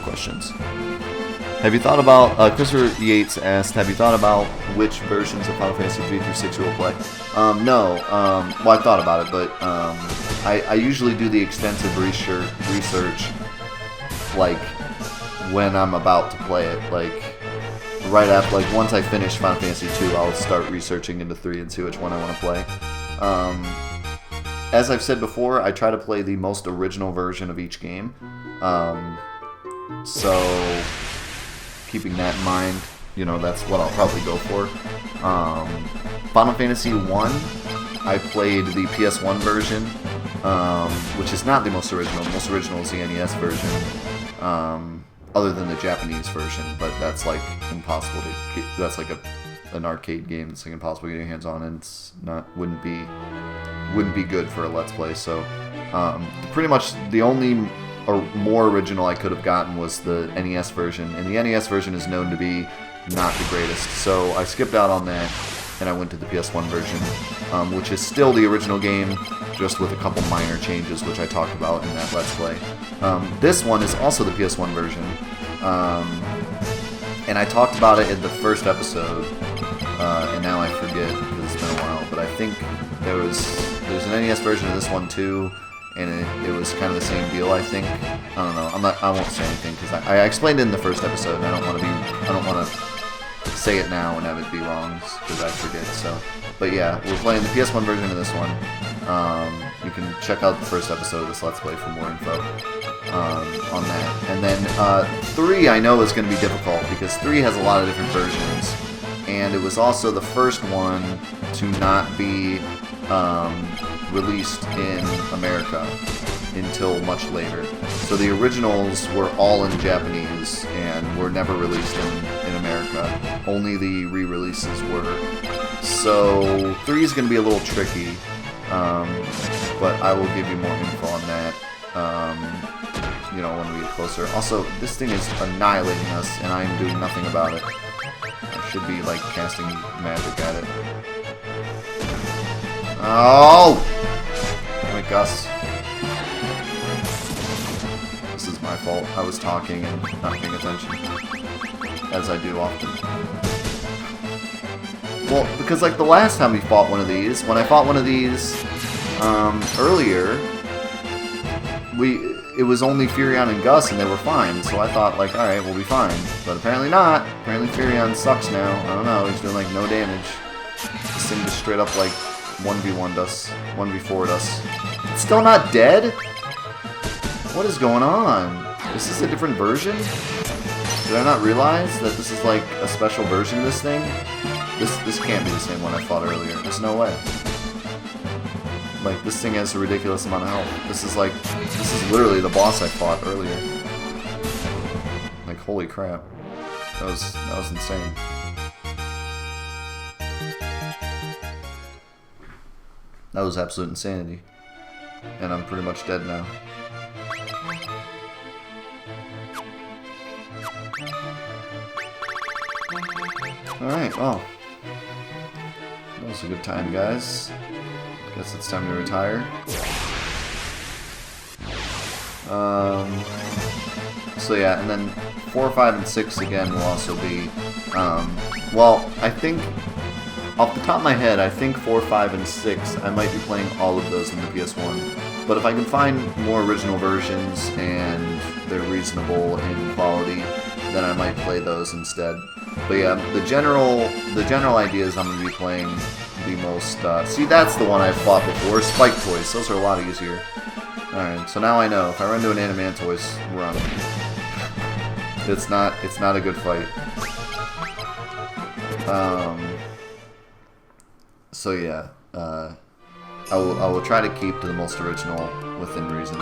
questions. Have you thought about, Christopher Yates asked, have you thought about which versions of Final Fantasy 3 through 6 you will play? No. Well, I thought about it, but I usually do the extensive research, like, when I'm about to play it. Like, right after, like, once I finish Final Fantasy 2, I'll start researching into 3 and see which one I want to play. As I've said before, I try to play the most original version of each game. So, keeping that in mind, you know, that's what I'll probably go for. Final Fantasy 1, I played the PS1 version, which is not the most original. The most original is the NES version, other than the Japanese version, but that's like impossible to get. That's like an arcade game that's like impossible to get your hands on, and it's wouldn't be good for a Let's Play. So pretty much the only or more original I could have gotten was the NES version, and the NES version is known to be not the greatest. So I skipped out on that, and I went to the PS1 version, which is still the original game, just with a couple minor changes, which I talked about in that Let's Play. This one is also the PS1 version, and I talked about it in the first episode, and now I forget because it's been a while, but I think there's an NES version of this one too, and it was kind of the same deal, I think. I don't know. I won't say anything because I explained it in the first episode, and I don't want to say it now and have it be wrong because I forget. So, but yeah, we're playing the PS1 version of this one. You can check out the first episode of this Let's Play for more info on that. And then 3 I know is going to be difficult because 3 has a lot of different versions, and it was also the first one to not be released in America until much later. So the originals were all in Japanese and were never released in America. Only the re-releases were. So 3 is going to be a little tricky, but I will give you more info on that, you know, when we get closer. Also, this thing is annihilating us, and I am doing nothing about it. I should be, like, casting magic at it. Oh! Damn it, Gus. This is my fault. I was talking and not paying attention. As I do often. Well, because, like, the last time we fought one of these, when I fought one of these earlier, it was only Furion and Gus, and they were fine. So I thought, like, alright, we'll be fine. But apparently not. Apparently Furion sucks now. I don't know. He's doing, like, no damage. This thing just straight up, like, 1v1'd us. 1v4'd us. It's still not dead? What is going on? Is this a different version? Did I not realize that this is, like, a special version of this thing? This can't be the same one I fought earlier. There's no way. Like, this thing has a ridiculous amount of health. This is literally the boss I fought earlier. Like, holy crap. That was insane. That was absolute insanity. And I'm pretty much dead now. Alright, well. That was a good time, guys. Guess it's time to retire. So yeah, and then 4, 5, and 6 again will also be, well, I think, off the top of my head, I think 4, 5, and 6, I might be playing all of those in the PS1. But if I can find more original versions and they're reasonable in quality, then I might play those instead. But yeah, the general idea is I'm going to be playing the most, see, that's the one I fought before, Spike Toys. Those are a lot easier. Alright, so now I know, if I run into an Animantoise, run. It's not a good fight. So yeah, I will try to keep to the most original within reason.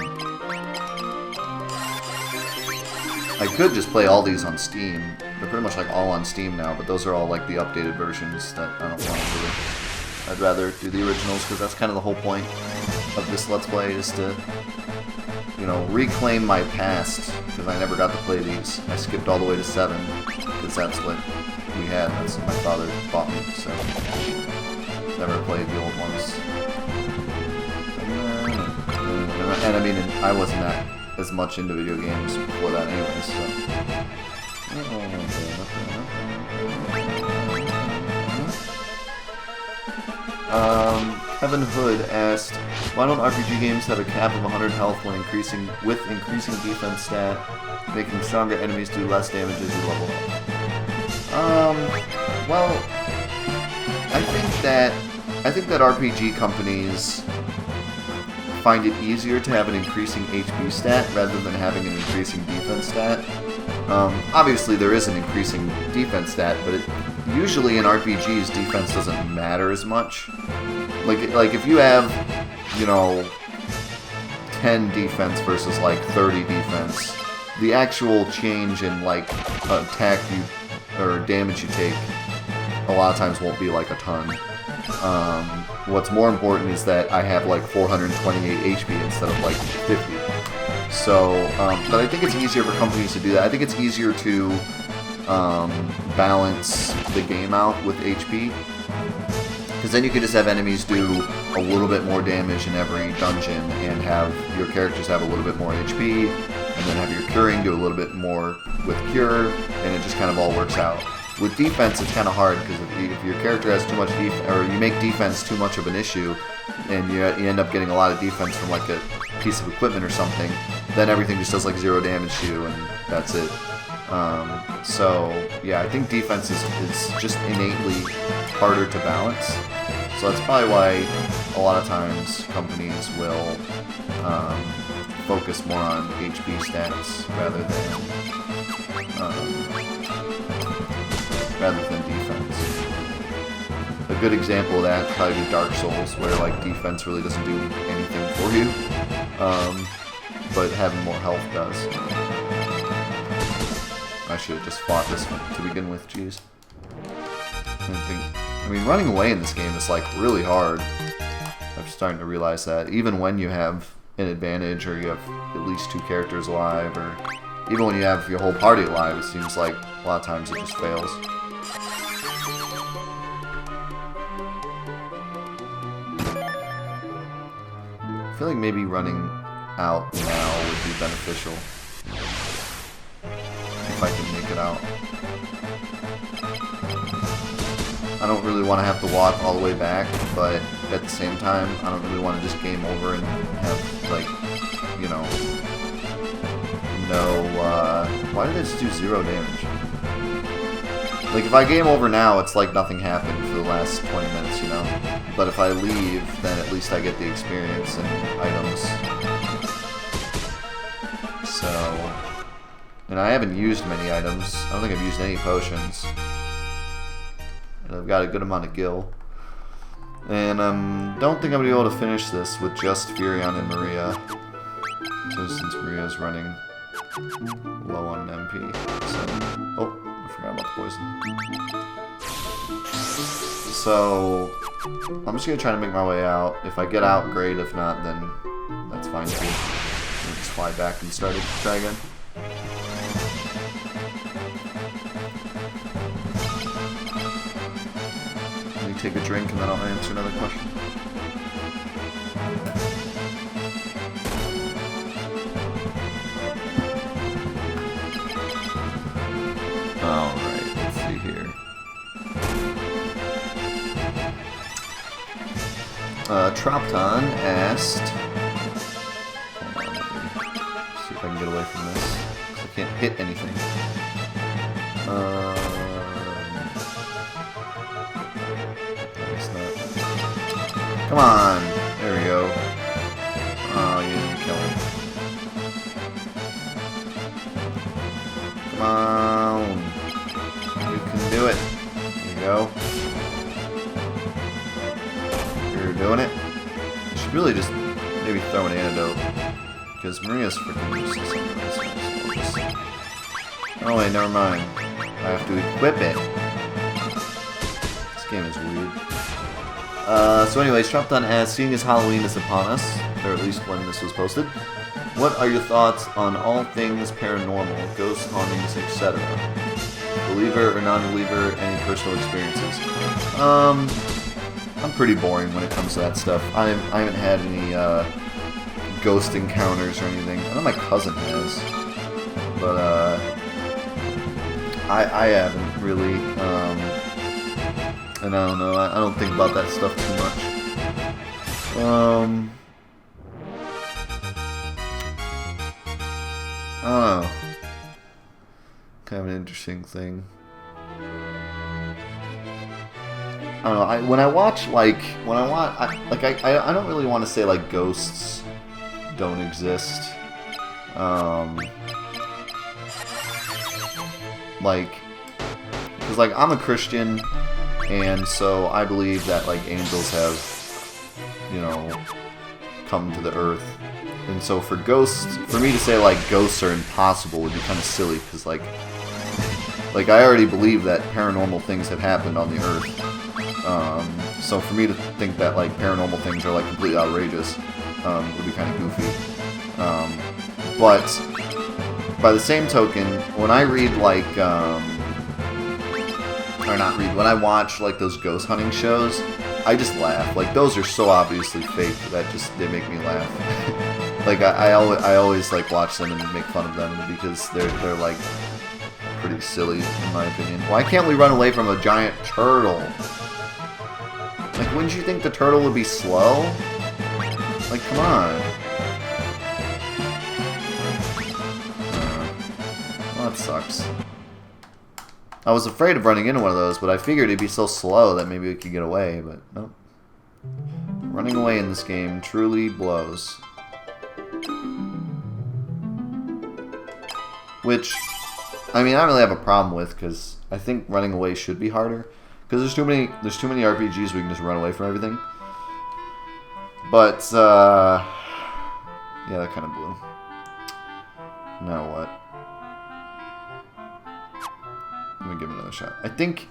I could just play all these on Steam. They're pretty much like all on Steam now, but those are all like the updated versions that I don't want to do. I'd rather do the originals because that's kind of the whole point of this Let's Play, is to, you know, reclaim my past, because I never got to play these. I skipped all the way to 7 because that's what we had. That's what my father bought me, so never played the old ones. And I mean, I wasn't that as much into video games before that anyways, so. Kevin Hood asked, why don't RPG games have a cap of 100 health when increasing defense stat, making stronger enemies do less damage as you level up? Well, I think that RPG companies find it easier to have an increasing HP stat rather than having an increasing defense stat. Obviously, there is an increasing defense stat, but usually in RPGs, defense doesn't matter as much. Like if you have, 10 defense versus like 30 defense, the actual change in like attack or damage you take a lot of times won't be like a ton. What's more important is that I have like 428 HP instead of like 50. So, but I think it's easier for companies to do that. I think it's easier to balance the game out with HP. Because then you could just have enemies do a little bit more damage in every dungeon and have your characters have a little bit more HP, and then have your curing do a little bit more with cure, and it just kind of all works out. With defense, it's kind of hard because if your character has too much or you make defense too much of an issue, and you end up getting a lot of defense from like a piece of equipment or something, then everything just does like 0 damage to you, and that's it. So yeah, I think defense is just innately harder to balance. So that's probably why a lot of times companies will focus more on HP stats rather than defense. A good example of that would probably be Dark Souls, where like defense really doesn't do anything for you, but having more health does. I should have just fought this one to begin with, jeez. I mean, running away in this game is like really hard. I'm starting to realize that. Even when you have an advantage, or you have at least 2 characters alive, or even when you have your whole party alive, it seems like a lot of times it just fails. I feel like maybe running out now would be beneficial. If I can make it out. I don't really want to have to walk all the way back, but at the same time, I don't really want to just game over and have, like, why did I just do 0 damage? Like, if I game over now, it's like nothing happened for the last 20 minutes, But if I leave, then at least I get the experience and items. So... And I haven't used many items. I don't think I've used any potions. And I've got a good amount of gil. And don't think I'm going to be able to finish this with just Furion and Maria. So since Maria's running low on MP. So, oh, I forgot about the poison. So, I'm just going to try to make my way out. If I get out, great. If not, then that's fine too. I'll just fly back and try again. Take a drink and then I'll answer another question. Alright, let's see here. Tropton asked... Hold on, let me see if I can get away from this. Because I can't hit anything. Come on! There we go. Oh, you didn't kill him. Come on! You can do it. There you go. You're doing it. You should really just maybe throw an antidote. Because Maria's freaking useless. Oh wait, never mind. I have to equip it. This game is weird. So anyways, Tropton asks, seeing as Halloween is upon us, or at least when this was posted, what are your thoughts on all things paranormal, ghost hauntings, etc.? Believer or non-believer, any personal experiences? I'm pretty boring when it comes to that stuff. I haven't had any ghost encounters or anything. I know my cousin has, but I haven't really. And I don't know. I don't think about that stuff too much. I don't know. Kind of an interesting thing. I don't know. When I watch I don't really want to say like ghosts don't exist. Because like I'm a Christian, and so I believe that like angels have, you know, come to the earth. And so for me to say like ghosts are impossible would be kind of silly, because like I already believe that paranormal things have happened on the earth. So for me to think that like paranormal things are like completely outrageous would be kind of goofy. But by the same token, when I read like when I watch like those ghost hunting shows, I just laugh. Like those are so obviously fake that they make me laugh. Like I always like watch them and make fun of them because they're like pretty silly in my opinion. Why can't we run away from a giant turtle? Like, wouldn't you think the turtle would be slow? Like, come on. Well, that sucks. I was afraid of running into one of those, but I figured it'd be so slow that maybe we could get away, but nope. Running away in this game truly blows. Which, I mean, I don't really have a problem with, because I think running away should be harder. Because there's too many RPGs we can just run away from everything. But, yeah, that kind of blew. Now what? Let me give it another shot. I think,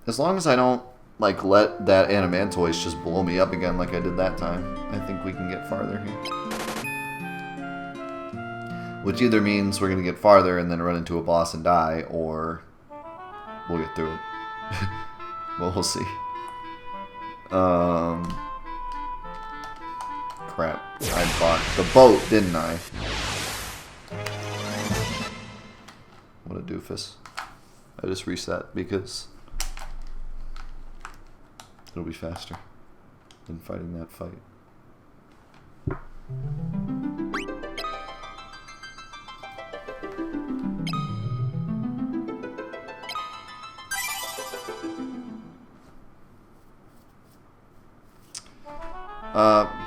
as long as I don't, like, let that Animantoise just blow me up again like I did that time, I think we can get farther here. Which either means we're going to get farther and then run into a boss and die, or we'll get through it. Well, we'll see. Crap. I bought the boat, didn't I? What a doofus. I just reset because it'll be faster than fighting that fight.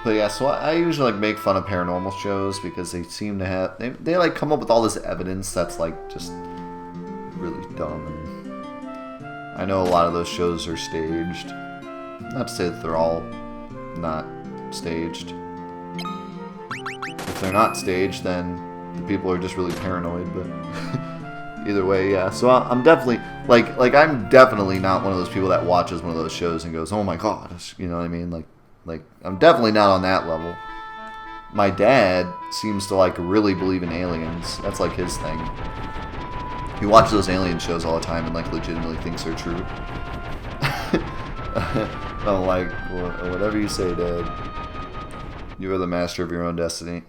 But yeah, so I usually like make fun of paranormal shows because they seem to have they like come up with all this evidence that's like just really dumb. And I know a lot of those shows are staged. Not to say that they're all not staged. If they're not staged, then the people are just really paranoid. But either way, yeah. So I'm definitely I'm definitely not one of those people that watches one of those shows and goes, "Oh my god," you know what I mean? Like I'm definitely not on that level. My dad seems to like really believe in aliens. That's like his thing. He watches those alien shows all the time and like legitimately thinks they're true. I'm like, whatever you say, Dad. You are the master of your own destiny.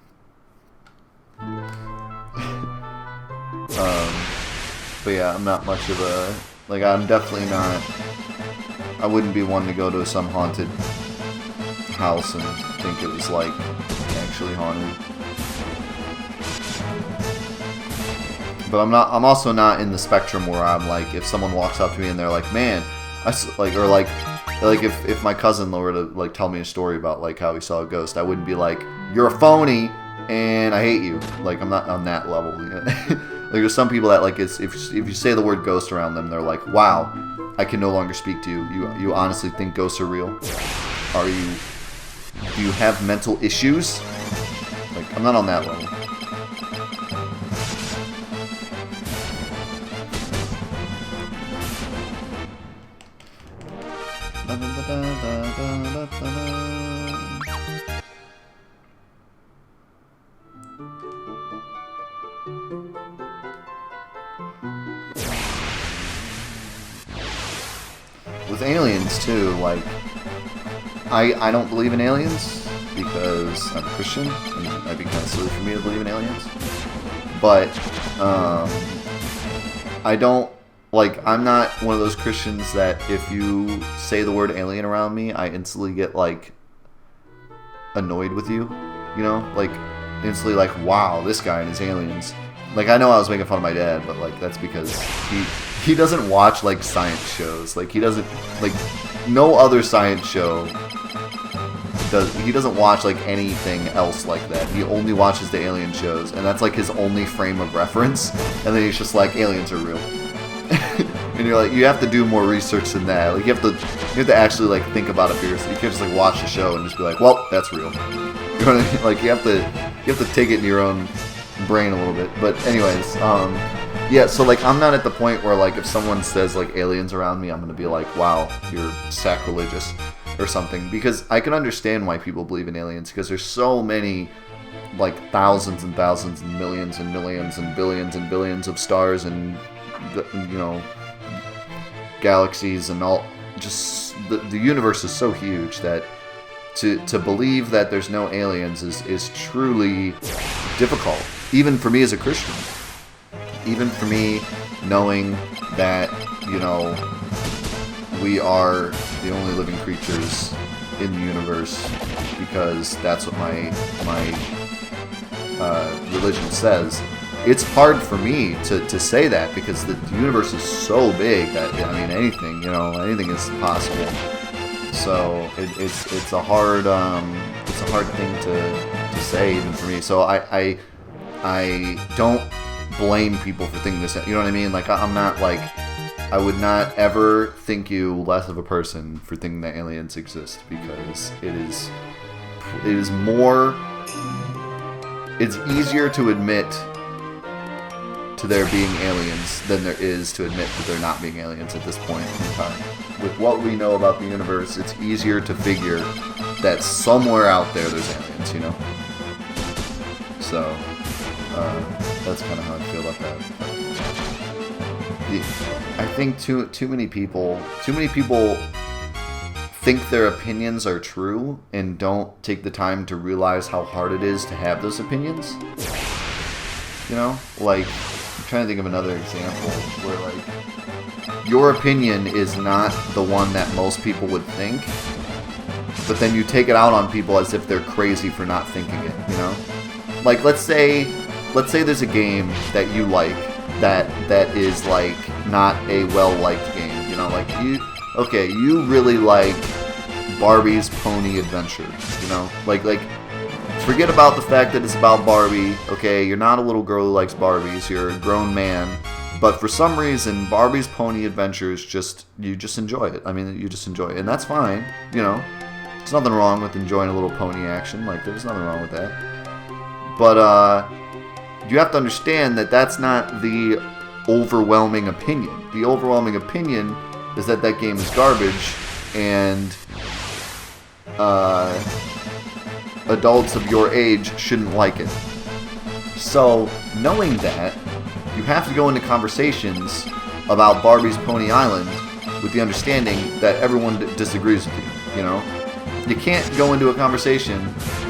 But yeah, I'm not much of a I'm definitely not. I wouldn't be one to go to some haunted house and think it was like actually haunted. But I'm also not in the spectrum where I'm like, if someone walks up to me and they're like, man, if my cousin were to like tell me a story about like how he saw a ghost, I wouldn't be like, you're a phony and I hate you. Like, I'm not on that level. Like, there's some people that like if you say the word ghost around them, they're like, wow, I can no longer speak to you. You honestly think ghosts are real? Do you have mental issues? Like, I'm not on that level. With aliens too, like I don't believe in aliens. because I'm a Christian, and I'd be kind of silly for me to believe in aliens. But I don't, like, I'm not one of those Christians that if you say the word alien around me, I instantly get, like, annoyed with you, you know? Like, instantly like, wow, this guy and his aliens. Like, I know I was making fun of my dad, but, like, that's because he doesn't watch, like, science shows. Like, he doesn't, like, no other science show he doesn't watch, like, anything else like that. He only watches the alien shows, and that's, like, his only frame of reference. And then he's just like, aliens are real. And you're like, you have to do more research than that. Like, you have to actually, like, think about it for yourself. You can't just, like, watch the show and just be like, well, that's real. You know what I mean? Like, you have to take it in your own brain a little bit. But anyways, yeah, so, like, I'm not at the point where, like, if someone says, like, aliens around me, I'm gonna be like, wow, you're sacrilegious or something. Because I can understand why people believe in aliens, because there's so many, like, thousands and thousands and millions and millions and billions of stars and, you know, galaxies and all. Just the universe is so huge that to believe that there's no aliens is truly difficult, even for me as a Christian. Even for me, knowing that, you know, we are the only living creatures in the universe, because that's what my religion says. It's hard for me to say that, because the universe is so big that, I mean, anything is possible. So it's a hard thing to say, even for me. So I don't blame people for thinking this. You know what I mean? Like, I'm not, like, I would not ever think you less of a person for thinking that aliens exist, because it's easier to admit to there being aliens than there is to admit that there not being aliens at this point in time. With what we know about the universe, it's easier to figure that somewhere out there there's aliens, you know? So, that's kind of how I feel about that. I think too many people think their opinions are true and don't take the time to realize how hard it is to have those opinions. You know? Like, I'm trying to think of another example where, like, your opinion is not the one that most people would think, but then you take it out on people as if they're crazy for not thinking it, you know? Like, let's say there's a game that you like that is, like, not a well-liked game, you know? Like, you really like Barbie's Pony Adventure, you know? Like, forget about the fact that it's about Barbie, okay? You're not a little girl who likes Barbies, you're a grown man. But for some reason, Barbie's Pony Adventure is you just enjoy it. I mean, you just enjoy it. And that's fine, you know? There's nothing wrong with enjoying a little pony action. Like, there's nothing wrong with that. But, you have to understand that that's not the overwhelming opinion. The overwhelming opinion is that game is garbage, and adults of your age shouldn't like it. So, knowing that, you have to go into conversations about Barbie's Pony Island with the understanding that everyone disagrees with you, you know? You can't go into a conversation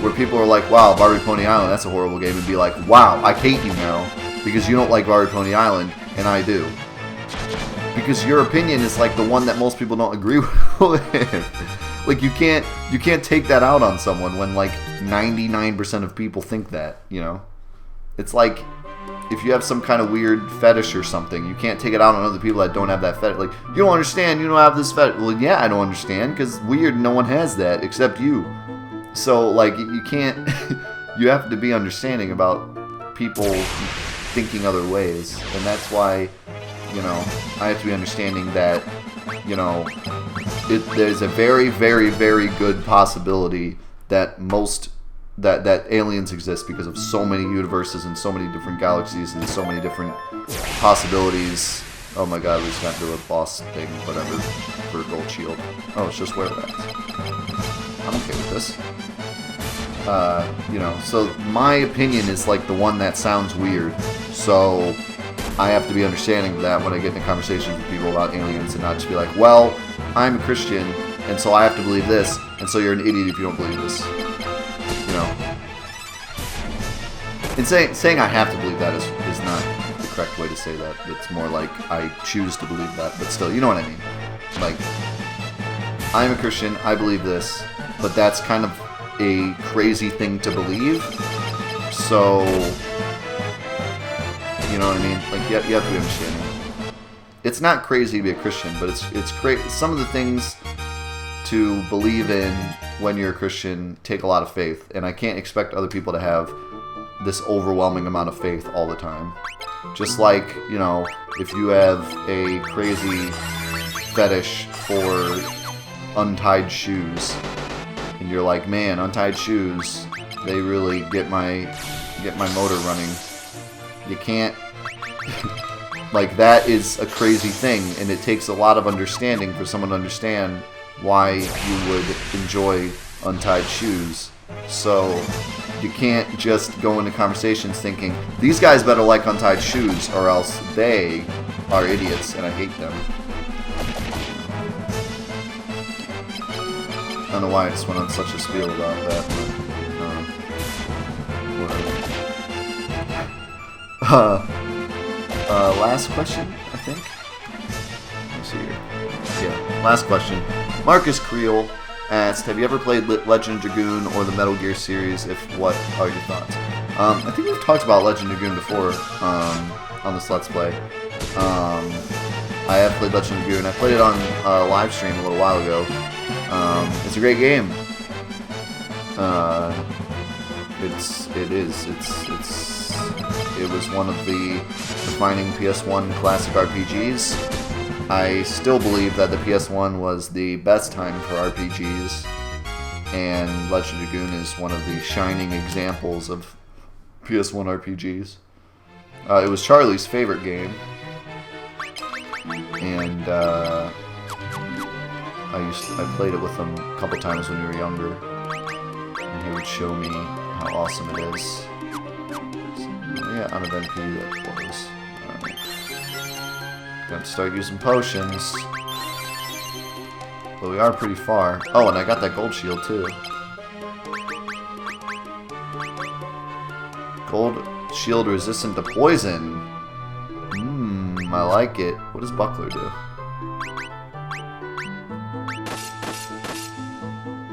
where people are like, wow, Barbie Pony Island, that's a horrible game, and be like, wow, I hate you now because you don't like Barbie Pony Island, and I do. Because your opinion is, like, the one that most people don't agree with. Like, you can't take that out on someone when, like, 99% of people think that, you know? It's like, if you have some kind of weird fetish or something, you can't take it out on other people that don't have that fetish. Like, you don't understand, you don't have this fetish. Well, yeah, I don't understand, because weird, no one has that except you. So, like, you can't, you have to be understanding about people thinking other ways. And that's why, you know, I have to be understanding that, you know, there's a very, very, very good possibility that that aliens exist because of so many universes and so many different galaxies and so many different possibilities. Oh my god, we just got to do a boss thing, whatever, for a gold shield. Oh, it's just where that's. I'm okay with this. You know, so my opinion is like the one that sounds weird. So I have to be understanding of that when I get into conversations with people about aliens, and not just be like, well, I'm a Christian, and so I have to believe this, and so you're an idiot if you don't believe this. And saying I have to believe that is not the correct way to say that. It's more like I choose to believe that, but still, you know what I mean. Like, I'm a Christian, I believe this, but that's kind of a crazy thing to believe. So, you know what I mean? Like, you have to be understanding. It's not crazy to be a Christian, but it's crazy. Some of the things to believe in when you're a Christian take a lot of faith, and I can't expect other people to have this overwhelming amount of faith all the time. Just like, you know, if you have a crazy fetish for untied shoes, and you're like, man, untied shoes, they really get my motor running. You can't... like, that is a crazy thing, and it takes a lot of understanding for someone to understand why you would enjoy untied shoes. So you can't just go into conversations thinking, these guys better like untied shoes or else they are idiots and I hate them. I don't know why I just went on such a spiel about that, but whatever. Last question, I think. Let me see here. Yeah, last question. Marcus Creel asked, have you ever played Legend of Dragoon or the Metal Gear series? If what are your thoughts? I think we've talked about Legend of Dragoon before on this Let's Play. I have played Legend of Dragoon. I played it on a live stream a little while ago. It's a great game. It was one of the defining PS1 classic RPGs. I still believe that the PS1 was the best time for RPGs, and Legend of Dragoon is one of the shining examples of PS1 RPGs. It was Charlie's favorite game, and I played it with him a couple times when we were younger, and he would show me how awesome it is. So, yeah, out of MP that was. Got to start using potions. But we are pretty far. Oh, and I got that gold shield too. Gold shield resistant to poison. I like it. What does Buckler do?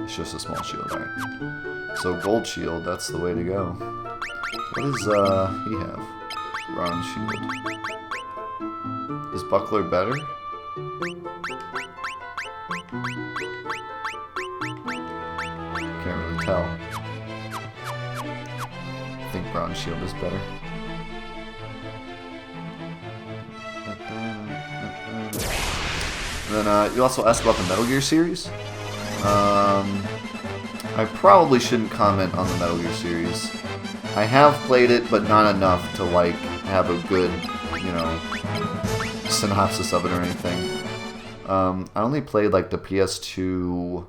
It's just a small shield, alright. So gold shield, that's the way to go. What does he have? Bronze shield. Is Buckler better? Can't really tell. I think Bronze Shield is better. And then you also asked about the Metal Gear series. I probably shouldn't comment on the Metal Gear series. I have played it, but not enough to like have a good, you know, synopsis of it or anything. I only played like the PS2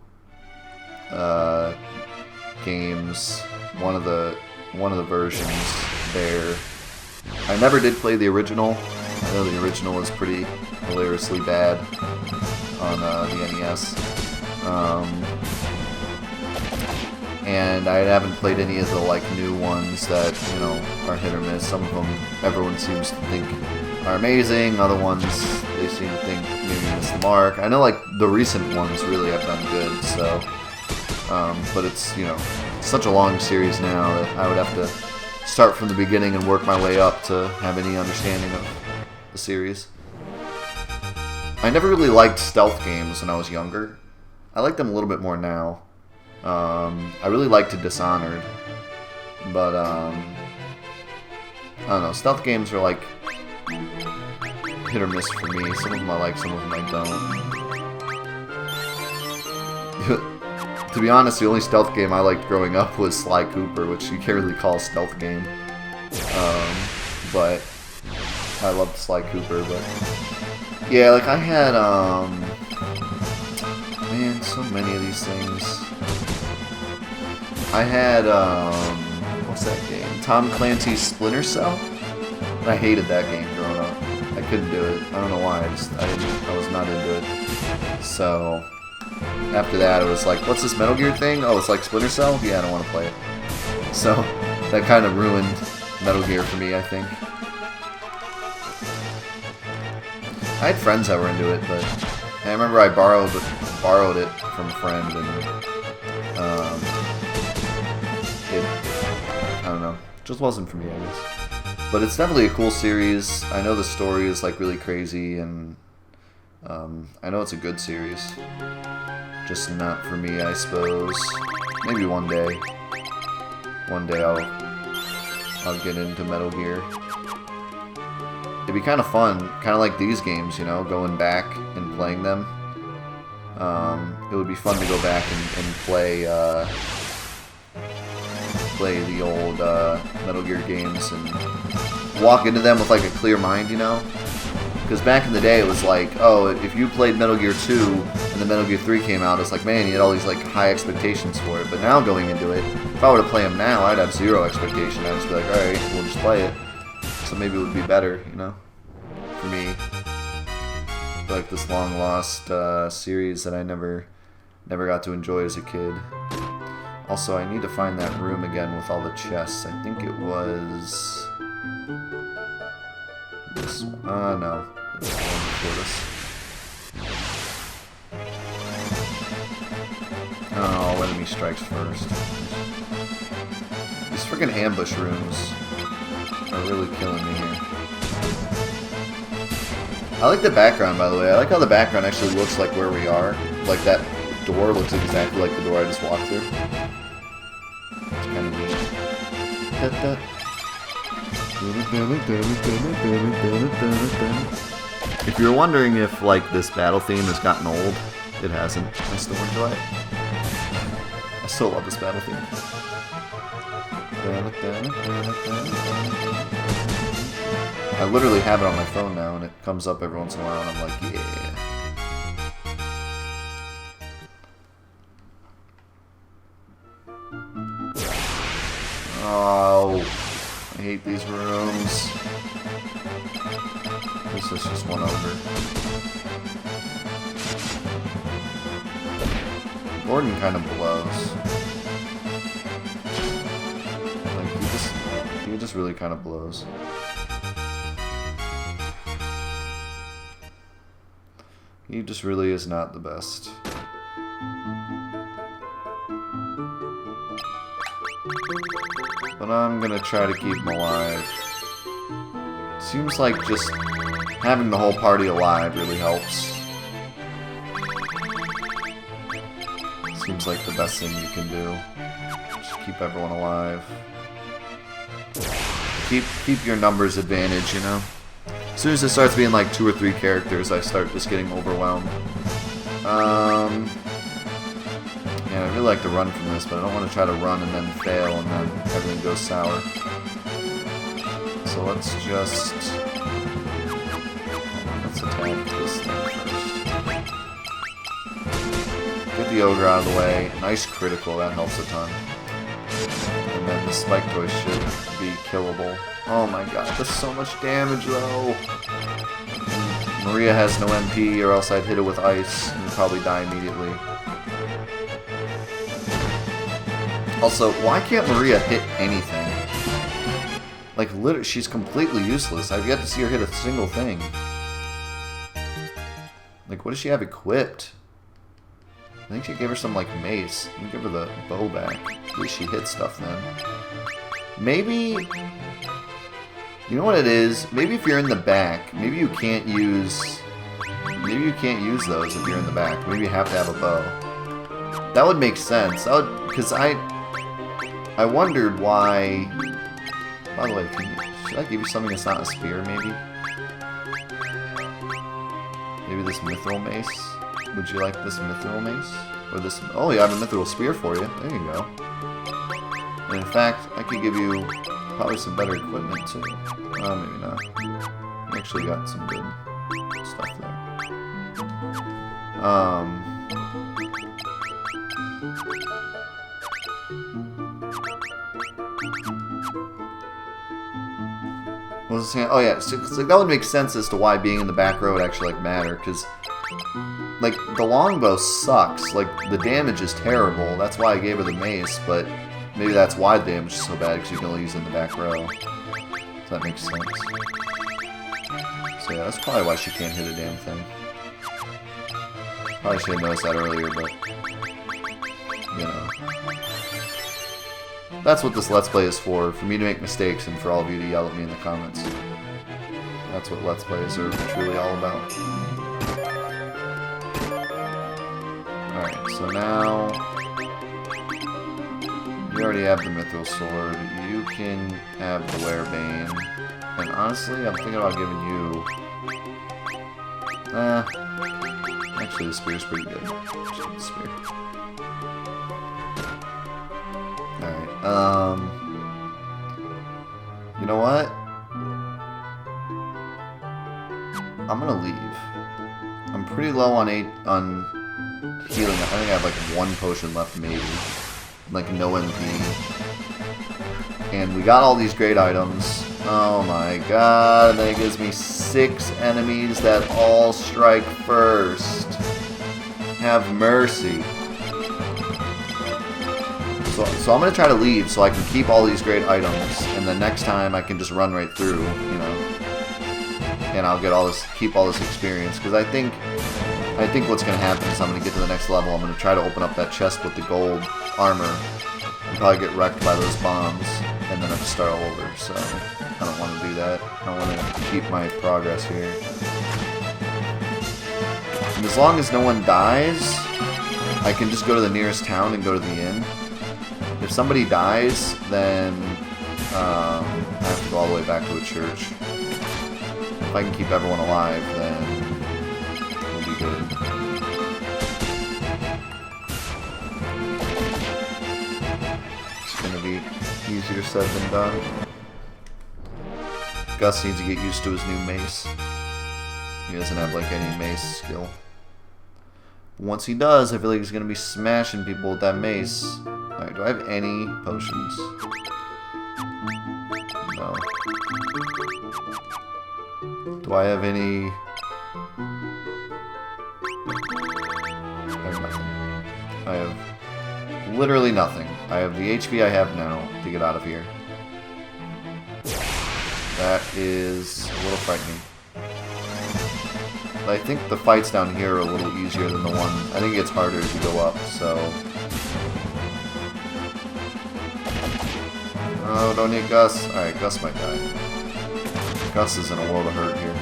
games, one of the versions there. I never did play the original. I know the original was pretty hilariously bad on the NES. And I haven't played any of the like new ones that, you know, are hit or miss. Some of them everyone seems to think are amazing. Other ones they seem to think maybe miss the mark. I know like the recent ones really have done good. So, but it's, you know, such a long series now that I would have to start from the beginning and work my way up to have any understanding of the series. I never really liked stealth games when I was younger. I like them a little bit more now. I really liked Dishonored, but I don't know. Stealth games are like hit or miss for me. Some of them I like, some of them I don't. To be honest, the only stealth game I liked growing up was Sly Cooper, which you can't really call a stealth game. But I loved Sly Cooper. But yeah, like I had man, so many of these things. I had, what's that game? Tom Clancy's Splinter Cell? I hated that game growing up. I couldn't do it. I don't know why. I was not into it. So, after that, it was like, what's this Metal Gear thing? Oh, it's like Splinter Cell? Yeah, I don't want to play it. So, that kind of ruined Metal Gear for me, I think. I had friends that were into it, but I remember I borrowed it from a friend, and I don't know, just wasn't for me, I guess. But it's definitely a cool series. I know the story is like really crazy, and I know it's a good series. Just not for me, I suppose. Maybe one day. One day I'll get into Metal Gear. It'd be kind of fun, kind of like these games, you know, going back and playing them. It would be fun to go back and play the old Metal Gear games and walk into them with like a clear mind, you know? Because back in the day it was like, oh, if you played Metal Gear 2 and then Metal Gear 3 came out, it's like, man, you had all these like high expectations for it. But now going into it, if I were to play them now, I'd have zero expectation. I'd just be like, alright, we'll just play it. So maybe it would be better, you know? For me. Like this long lost series that I never got to enjoy as a kid. Also, I need to find that room again with all the chests. I think it was this one. No. This one before this. Oh, enemy strikes first. These freaking ambush rooms are really killing me here. I like the background, by the way. I like how the background actually looks like where we are. Like that door looks exactly like the door I just walked through. It's kind of neat. If you're wondering if like this battle theme has gotten old, it hasn't. I still enjoy it. I still love this battle theme. I literally have it on my phone now, and it comes up every once in a while, and I'm like, yeah. Oh, I hate these rooms. This is just one over. Gordon kind of blows. Like, he just really kind of blows. He just really is not the best. But I'm gonna try to keep him alive. Seems like just having the whole party alive really helps. Seems like the best thing you can do. Just keep everyone alive. Keep your numbers advantage, you know? As soon as it starts being like 2 or 3 characters, I start just getting overwhelmed. Yeah, I really like to run from this, but I don't want to try to run and then fail and then everything goes sour. So let's attack this thing first. Get the ogre out of the way. Nice critical, that helps a ton. And then the spike toy should be killable. Oh my god, that's so much damage though. And Maria has no MP, or else I'd hit it with ice and would probably die immediately. Also, why can't Maria hit anything? Like, literally, she's completely useless. I've yet to see her hit a single thing. Like, what does she have equipped? I think she gave her some, like, mace. Let me give her the bow back. At least she hit stuff then. Maybe... You know what it is? Maybe if you're in the back, maybe you can't use... Maybe you can't use those if you're in the back. Maybe you have to have a bow. That would make sense. That would... Because I wondered why... By the way, should I give you something that's not a spear, maybe? Maybe this mithril mace? Would you like this mithril mace? Or this... Oh, yeah, I have a mithril spear for you. There you go. And in fact, I could give you probably some better equipment, too. Oh, maybe not. You actually got some good stuff there. What was I saying? Oh yeah, so that would make sense as to why being in the back row would actually like matter, because like the longbow sucks. Like the damage is terrible. That's why I gave her the mace, but maybe that's why the damage is so bad, because you can only use it in the back row. If that makes sense. So yeah, that's probably why she can't hit a damn thing. Probably should have noticed that earlier, but... You know. That's what this Let's Play is for me to make mistakes and for all of you to yell at me in the comments. That's what Let's Plays are truly all about. Alright, so now... You already have the Mithril Sword. You can have the Werebane. And honestly, I'm thinking about giving you... Actually, the Spear's pretty good. Just get the Spear. Alright, you know what? I'm gonna leave. I'm pretty low on healing. I think I have like 1 potion left, maybe. Like no MP. And we got all these great items. Oh my god, and then it gives me 6 enemies that all strike first. Have mercy. So I'm going to try to leave so I can keep all these great items, and the next time I can just run right through, you know. And I'll get all this, keep all this experience, because I think what's going to happen is I'm going to get to the next level. I'm going to try to open up that chest with the gold armor and probably get wrecked by those bombs, and then have to start all over. So I don't want to do that. I want to keep my progress here. And as long as no one dies, I can just go to the nearest town and go to the inn. If somebody dies, then I have to go all the way back to a church. If I can keep everyone alive, then we'll be good. It's gonna be easier said than done. Gus needs to get used to his new mace. He doesn't have like any mace skill. Once he does, I feel like he's gonna be smashing people with that mace. Alright, do I have any potions? No. Do I have any... I have nothing. I have literally nothing. I have the HP I have now to get out of here. That is a little frightening. But I think the fights down here are a little easier than the one... I think it gets harder as you go up, so... Oh, don't need Gus. Alright, Gus might die. Gus is in a world of hurt here.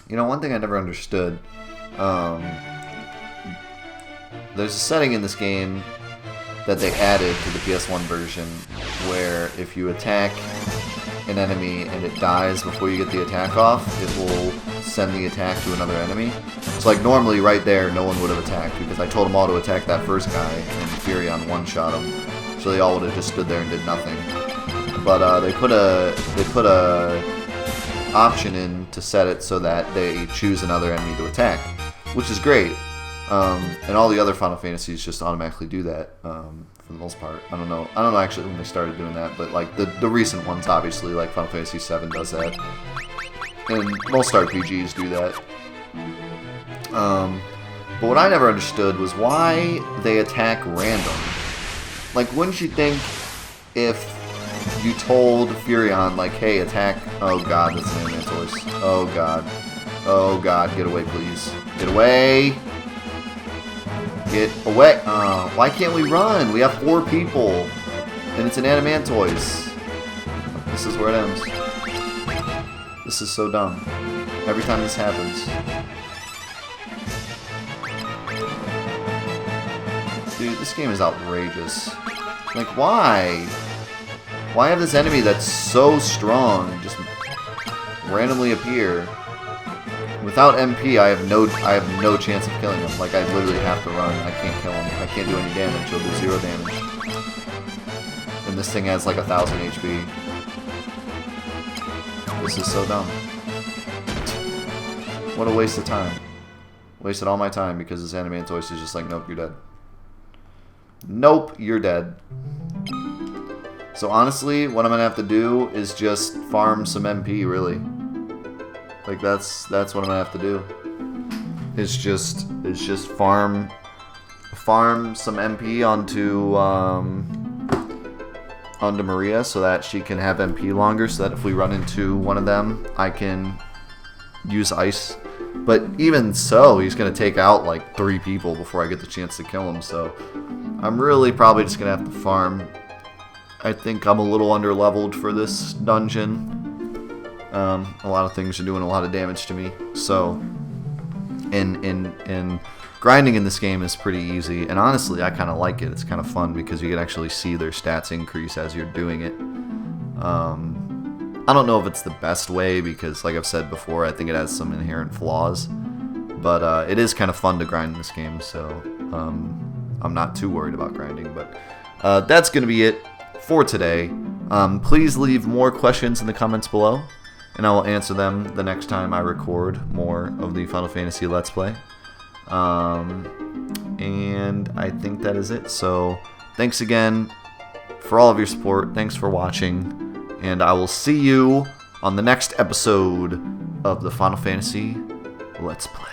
You know, one thing I never understood, there's a setting in this game that they added to the PS1 version where if you attack an enemy and it dies before you get the attack off, it will send the attack to another enemy. So like normally right there no one would have attacked because I told them all to attack that first guy and Furion one-shot him. So they all would have just stood there and did nothing. But they put a option in to set it so that they choose another enemy to attack, which is great. And all the other Final Fantasies just automatically do that for the most part. I don't know actually when they started doing that, but like the recent ones, obviously, like Final Fantasy VII does that, and most RPGs do that. But what I never understood was why they attack random. Like, wouldn't you think if you told Furion, like, hey, attack... Oh god, that's an Animantoise. Oh god. Oh god, get away, please. Get away! Get away! Why can't we run? We have 4 people. And it's an Animantoise. This is where it ends. This is so dumb. Every time this happens. Dude, this game is outrageous. Like, why? Why have this enemy that's so strong just randomly appear? Without MP, I have no chance of killing him. Like, I literally have to run. I can't kill him. I can't do any damage. He'll do 0 damage. And this thing has like 1,000 HP. This is so dumb. What a waste of time. Wasted all my time because this Animantoise is just like, nope, you're dead. Nope, you're dead. So honestly, what I'm going to have to do is just farm some MP, really. Like that's what I'm gonna have to do. It's just farm some MP onto Maria so that she can have MP longer, so that if we run into one of them, I can use ice. But even so, he's going to take out like 3 people before I get the chance to kill him, so I'm really probably just going to have to farm. I think I'm a little under-leveled for this dungeon. A lot of things are doing a lot of damage to me, so and grinding in this game is pretty easy, and honestly, I kind of like it. It's kind of fun because you can actually see their stats increase as you're doing it. I don't know if it's the best way because, like I've said before, I think it has some inherent flaws, but it is kind of fun to grind in this game, so I'm not too worried about grinding. But that's going to be it for today. Please leave more questions in the comments below, and I will answer them the next time I record more of the Final Fantasy Let's Play. And I think that is it. So thanks again for all of your support. Thanks for watching. And I will see you on the next episode of the Final Fantasy Let's Play.